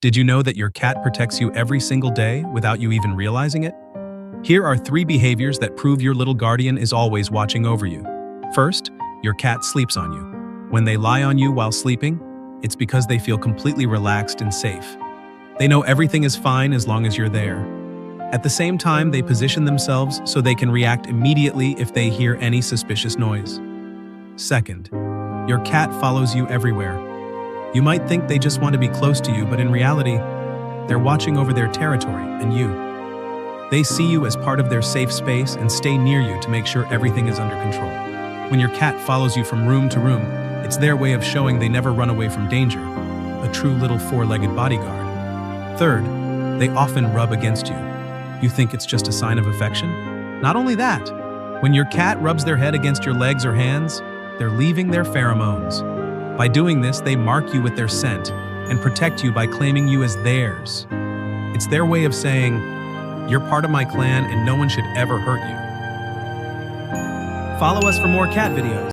Did you know that your cat protects you every single day without you even realizing it? Here are 3 behaviors that prove your little guardian is always watching over you. First, your cat sleeps on you. When they lie on you while sleeping, it's because they feel completely relaxed and safe. They know everything is fine as long as you're there. At the same time, they position themselves so they can react immediately if they hear any suspicious noise. Second, your cat follows you everywhere. You might think they just want to be close to you, but in reality, they're watching over their territory and you. They see you as part of their safe space and stay near you to make sure everything is under control. When your cat follows you from room to room, it's their way of showing they never run away from danger, a true little 4-legged bodyguard. Third, they often rub against you. You think it's just a sign of affection? Not only that, when your cat rubs their head against your legs or hands, they're leaving their pheromones. By doing this, they mark you with their scent and protect you by claiming you as theirs. It's their way of saying, "You're part of my clan and no one should ever hurt you." Follow us for more cat videos.